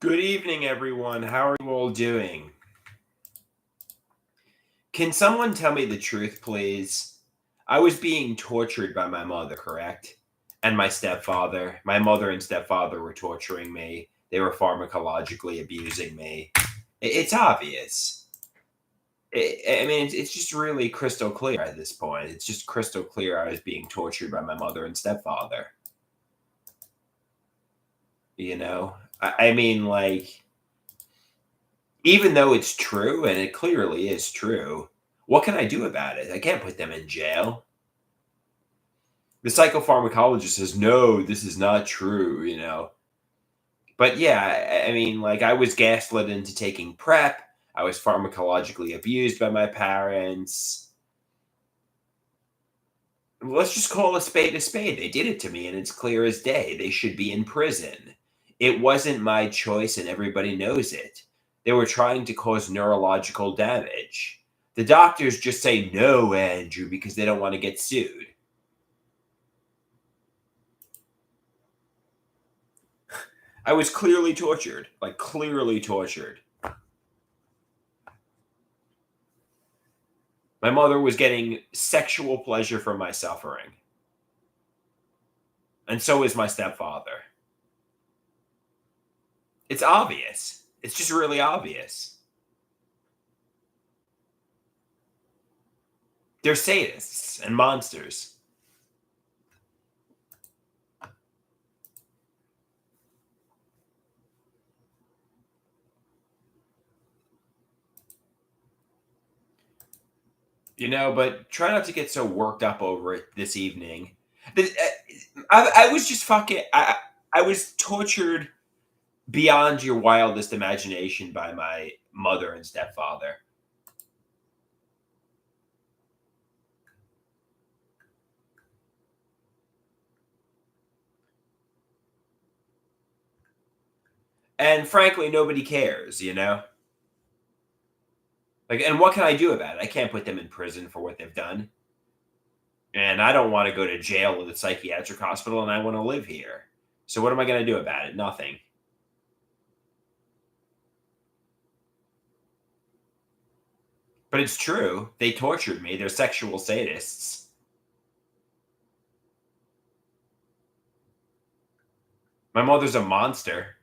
Good evening, everyone. How are you all doing? Can someone tell me the truth, please? I was being tortured by my mother, correct? And my stepfather. My mother and stepfather were torturing me. They were pharmacologically abusing me. It's obvious. I mean, it's just really crystal clear at this point. It's just crystal clear I was being tortured by my mother and stepfather. You know? I mean, like, even though it's true, and it clearly is true, what can I do about it? I can't put them in jail. The psychopharmacologist says, no, this is not true. But yeah, I mean, like, I was gaslit into taking PrEP. I was pharmacologically abused by my parents. Let's just call a spade a spade. They did it to me, and it's clear as day. They should be in prison. It wasn't my choice, and everybody knows it. They were trying to cause neurological damage. The doctors just say no, Andrew, because they don't want to get sued. I was clearly tortured, like clearly tortured. My mother was getting sexual pleasure from my suffering. And so is my stepfather. It's obvious. It's just really obvious. They're sadists and monsters. But try not to get so worked up over it this evening. I was just fucking. I was tortured beyond your wildest imagination by my mother and stepfather. And frankly, nobody cares. Like, and what can I do about it? I can't put them in prison for what they've done. And I don't want to go to jail at a psychiatric hospital, and I want to live here. So what am I going to do about it? Nothing. But it's true. They tortured me. They're sexual sadists. My mother's a monster.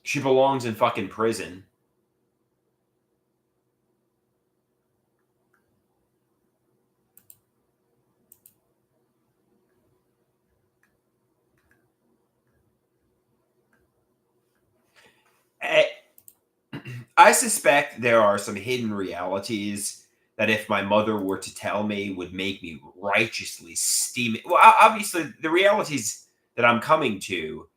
She belongs in fucking prison. I, I suspect there are some hidden realities that if my mother were to tell me would make me righteously steam. Well, obviously, the realities that I'm coming to,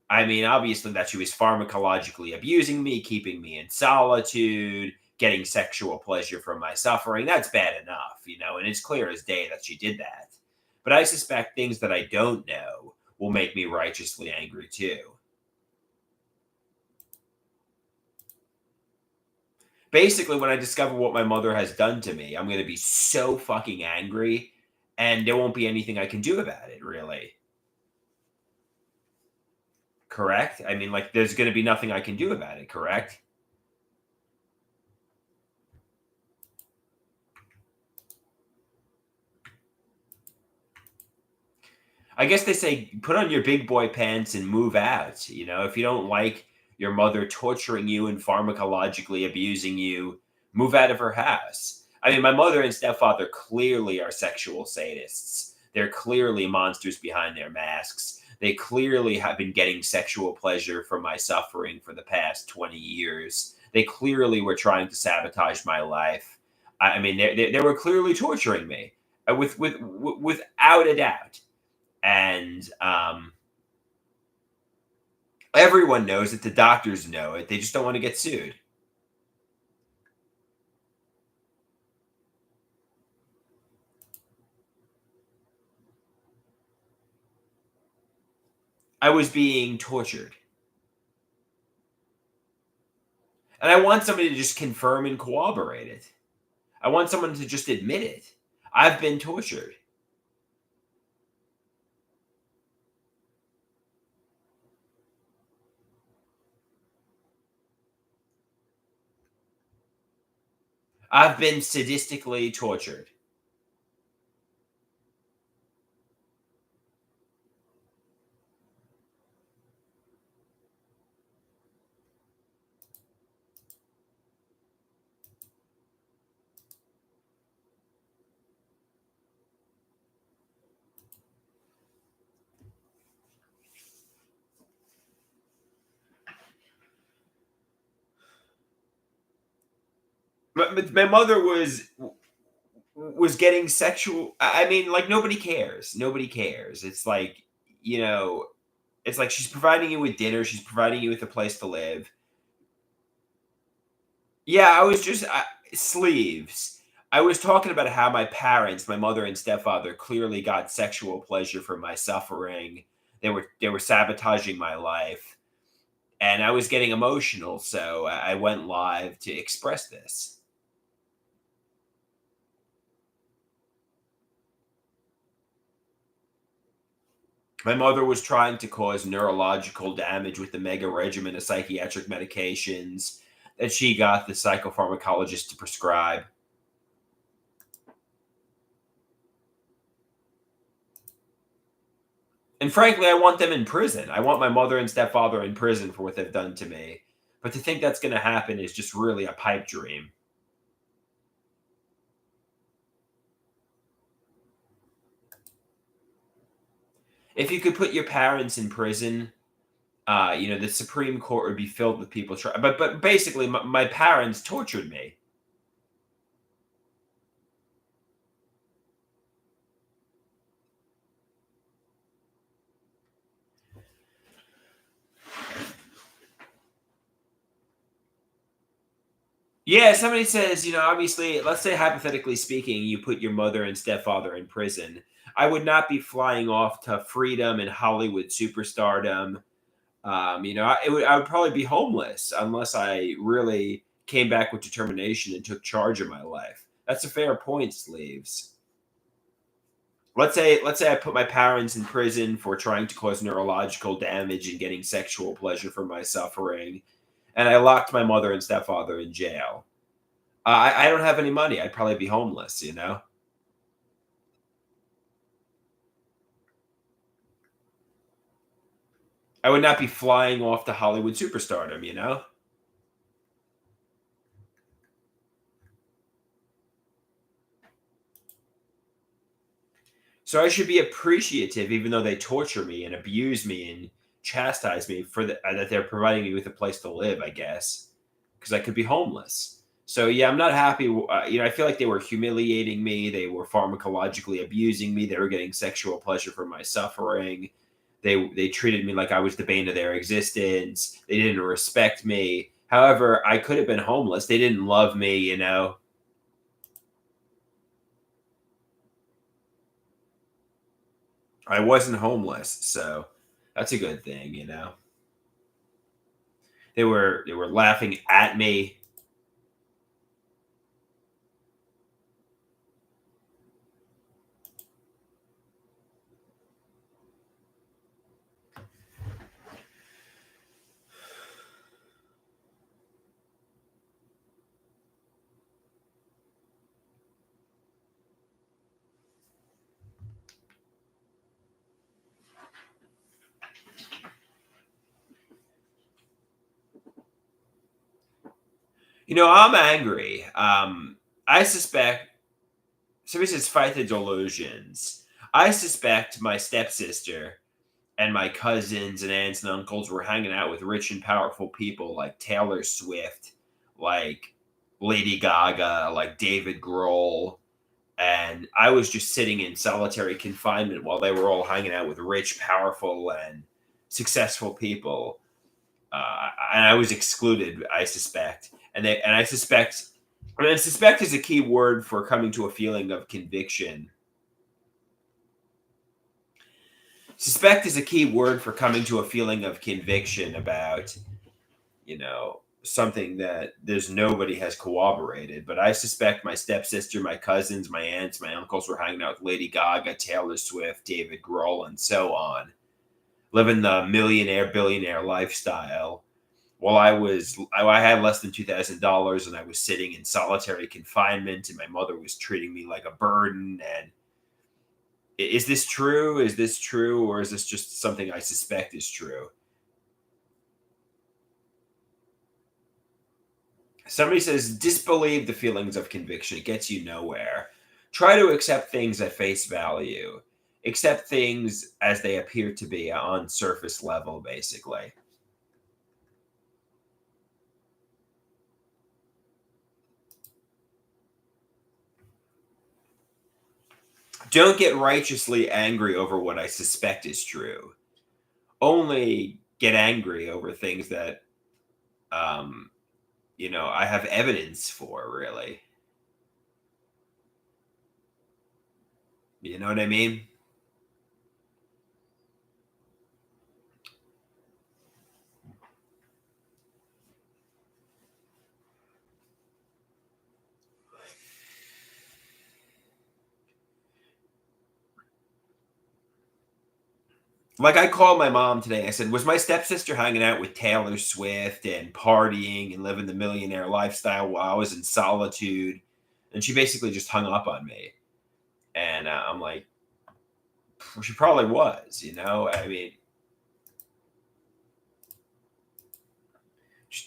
I mean, obviously, that she was pharmacologically abusing me, keeping me in solitude, getting sexual pleasure from my suffering. That's bad enough. And it's clear as day that she did that. But I suspect things that I don't know will make me righteously angry too. Basically, when I discover what my mother has done to me, I'm going to be so fucking angry, and there won't be anything I can do about it, really. Correct? I mean, like, there's going to be nothing I can do about it, correct? I guess they say put on your big boy pants and move out. If you don't like your mother torturing you and pharmacologically abusing you, move out of her house. I mean, my mother and stepfather clearly are sexual sadists. They're clearly monsters behind their masks. They clearly have been getting sexual pleasure from my suffering for the past 20 years. They clearly were trying to sabotage my life. I mean, they were clearly torturing me, without a doubt. And everyone knows it. The doctors know it. They just don't want to get sued. I was being tortured. And I want somebody to just confirm and corroborate it. I want someone to just admit it. I've been tortured. I've been sadistically tortured. My mother was getting sexual. I mean, like nobody cares. Nobody cares. It's like, you know, it's like she's providing you with dinner. She's providing you with a place to live. Yeah, I was just sleeves. I was talking about how my parents, my mother and stepfather, clearly got sexual pleasure from my suffering. They were sabotaging my life, and I was getting emotional. So I went live to express this. My mother was trying to cause neurological damage with the mega regimen of psychiatric medications that she got the psychopharmacologist to prescribe. And frankly, I want them in prison. I want my mother and stepfather in prison for what they've done to me. But to think that's going to happen is just really a pipe dream. If you could put your parents in prison, the Supreme Court would be filled with people. But basically, my parents tortured me. Yeah, somebody says, obviously, let's say hypothetically speaking, you put your mother and stepfather in prison. I would not be flying off to freedom and Hollywood superstardom. I would probably be homeless unless I really came back with determination and took charge of my life. That's a fair point, Sleeves. Let's say I put my parents in prison for trying to cause neurological damage and getting sexual pleasure from my suffering, and I locked my mother and stepfather in jail. I don't have any money. I'd probably be homeless. I would not be flying off to Hollywood superstardom. So I should be appreciative, even though they torture me and abuse me and chastise me for that they're providing me with a place to live, I guess, because I could be homeless. So yeah, I'm not happy. I feel like they were humiliating me. They were pharmacologically abusing me. They were getting sexual pleasure from my suffering. They treated me like I was the bane of their existence. They didn't respect me. However, I could have been homeless. They didn't love me. I wasn't homeless, so that's a good thing. They were laughing at me. I'm angry. I suspect somebody says fight the delusions. I suspect my stepsister and my cousins and aunts and uncles were hanging out with rich and powerful people like Taylor Swift, like Lady Gaga, like David Grohl, and I was just sitting in solitary confinement while they were all hanging out with rich, powerful, and successful people. And I was excluded, I suspect. And I suspect, suspect is a key word for coming to a feeling of conviction. Suspect is a key word for coming to a feeling of conviction about, you know, something that there's nobody has corroborated, but I suspect my stepsister, my cousins, my aunts, my uncles were hanging out with Lady Gaga, Taylor Swift, David Grohl, and so on, living the millionaire billionaire lifestyle. While I had less than $2,000 and I was sitting in solitary confinement, and my mother was treating me like a burden. And is this true? Is this true, or is this just something I suspect is true? Somebody says, disbelieve the feelings of conviction. It gets you nowhere. Try to accept things at face value. Accept things as they appear to be on surface level, basically. Don't get righteously angry over what I suspect is true. Only get angry over things that, um, I have evidence for, really. You know what I mean? Like, I called my mom today. I said, "Was my stepsister hanging out with Taylor Swift and partying and living the millionaire lifestyle while I was in solitude?" And she basically just hung up on me. And I'm like, well, she probably was, you know? I mean,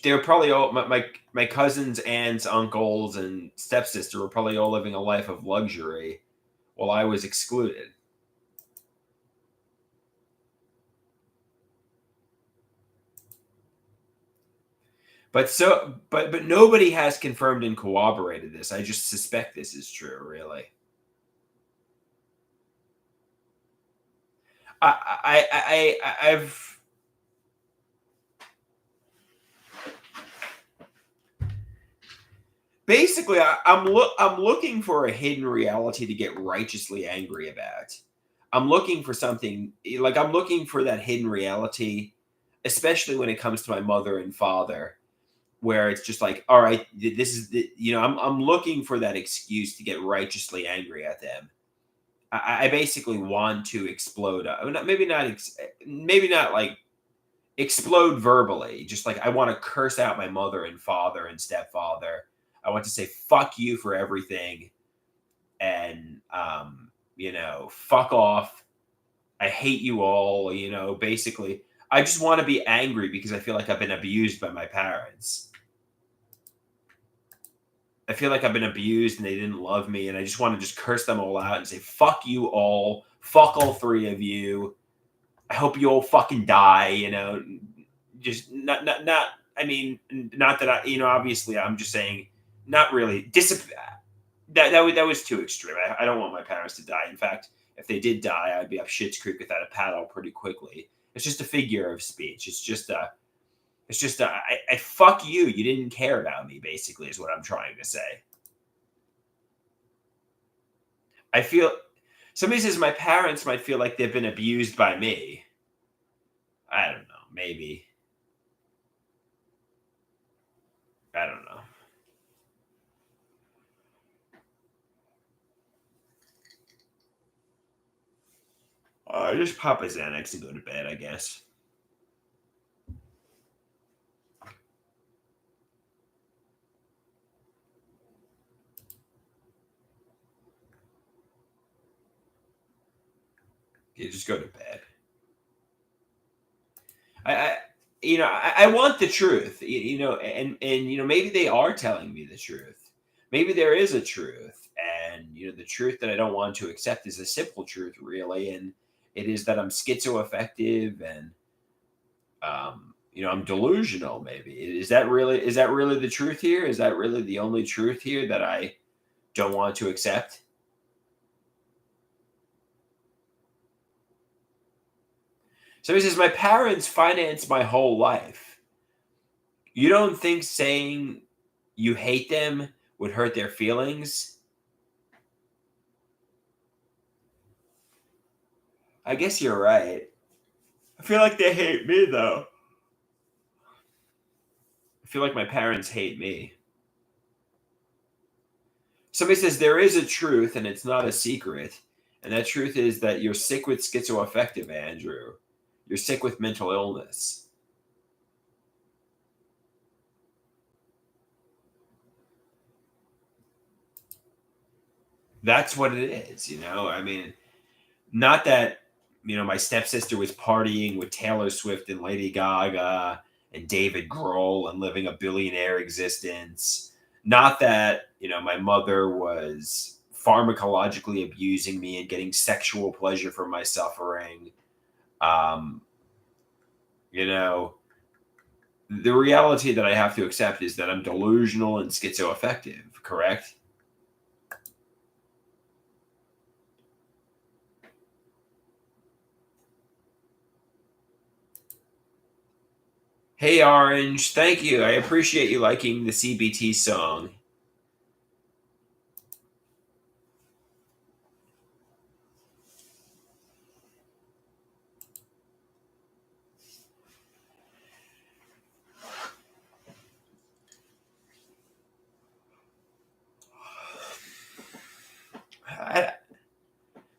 they were probably all my cousins, aunts, uncles, and stepsister were probably all living a life of luxury while I was excluded. But nobody has confirmed and corroborated this. I just suspect this is true, really. I've basically I'm looking for a hidden reality to get righteously angry about. I'm looking for something like I'm looking for that hidden reality, especially when it comes to my mother and father, where it's just like, all right, this is I'm looking for that excuse to get righteously angry at them. I basically want to explode. I mean, maybe not like explode verbally. Just like I want to curse out my mother and father and stepfather. I want to say fuck you for everything, and fuck off. I hate you all. Basically, I just want to be angry because I feel like I've been abused by my parents. I feel like I've been abused and they didn't love me, and I just want to just curse them all out and say fuck you all, fuck all three of you. I hope you all fucking die. Just not. I mean, not that obviously, I'm just saying, not really. That was too extreme. I don't want my parents to die. In fact, if they did die, I'd be up shit's creek without a paddle pretty quickly. It's just a figure of speech. I fuck you. You didn't care about me. Basically, is what I'm trying to say. I feel somebody says my parents might feel like they've been abused by me. I don't know. Maybe. I don't know. Just pop a Xanax and go to bed, I guess. Yeah, just go to bed. I I want the truth, and maybe they are telling me the truth. Maybe there is a truth, and the truth that I don't want to accept is a simple truth, really, and it is that I'm schizoaffective and I'm delusional. Maybe is that really the truth here? Is that really the only truth here that I don't want to accept? So he says, my parents financed my whole life. You don't think saying you hate them would hurt their feelings? I guess you're right. I feel like they hate me though. I feel like my parents hate me. Somebody says there is a truth and it's not a secret. And that truth is that you're sick with schizoaffective, Andrew. You're sick with mental illness. That's what it is, you know? I mean, not that, my stepsister was partying with Taylor Swift and Lady Gaga and David Grohl and living a billionaire existence. Not that, my mother was pharmacologically abusing me and getting sexual pleasure from my suffering. Um, you know, the reality that I have to accept is that I'm delusional and schizoaffective, correct? Hey, Orange, thank you. I appreciate you liking the CBT song.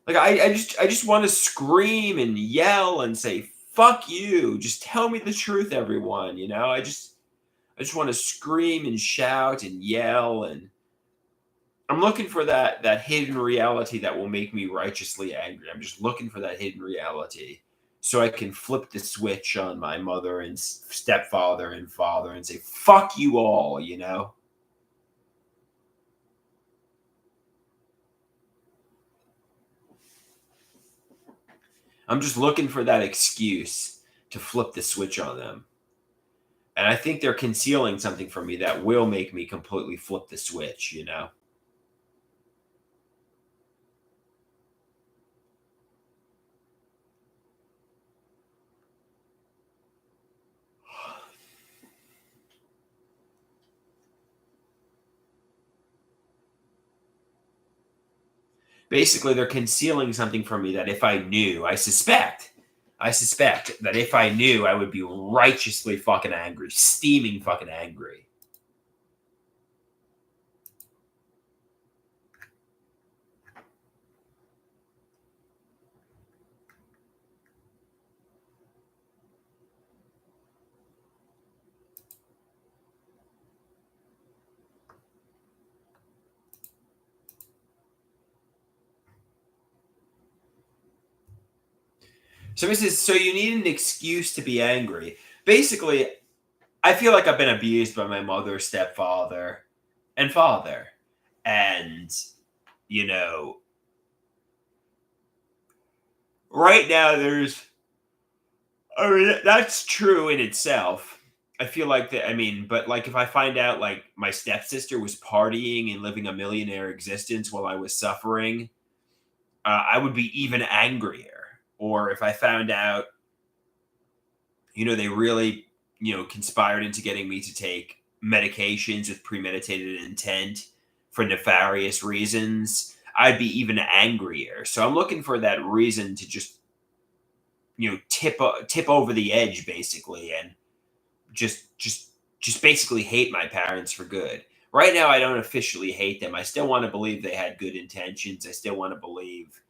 I, I just want to scream and yell and say fuck you. Just tell me the truth, everyone. I just want to scream and shout and yell, and I'm looking for that hidden reality that will make me righteously angry. I'm just looking for that hidden reality so I can flip the switch on my mother and stepfather and father and say fuck you all. I'm just looking for that excuse to flip the switch on them. And I think they're concealing something from me that will make me completely flip the switch. Basically, they're concealing something from me that if I knew, I suspect that if I knew, I would be righteously fucking angry, steaming fucking angry. So this is so you need an excuse to be angry. Basically, I feel like I've been abused by my mother, stepfather, and father. And, you know, right now I mean, that's true in itself. I feel like that. I mean, but like if I find out like my stepsister was partying and living a millionaire existence while I was suffering, I would be even angrier. Or if I found out, they really, conspired into getting me to take medications with premeditated intent for nefarious reasons, I'd be even angrier. So I'm looking for that reason to just, tip over the edge basically and just basically hate my parents for good. Right now, I don't officially hate them. I still want to believe they had good intentions. I still want to believe,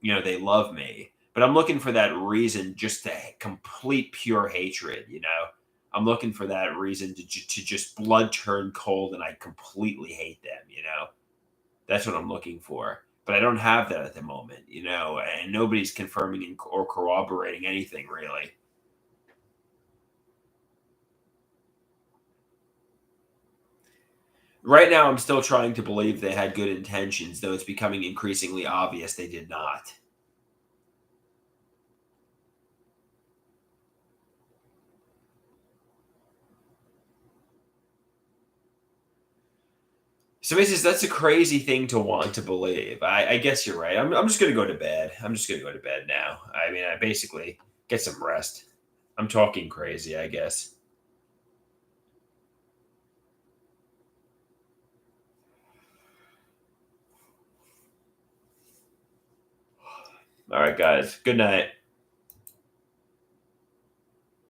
they love me. But I'm looking for that reason just to complete pure hatred. I'm looking for that reason to just blood turn cold and I completely hate them. That's what I'm looking for. But I don't have that at the moment, and nobody's confirming or corroborating anything really. Right now, I'm still trying to believe they had good intentions, though it's becoming increasingly obvious they did not. So, that's a crazy thing to want to believe. I guess you're right. I'm just going to go to bed. I'm just going to go to bed now. I mean, I basically get some rest. I'm talking crazy, I guess. All right, guys. Good night.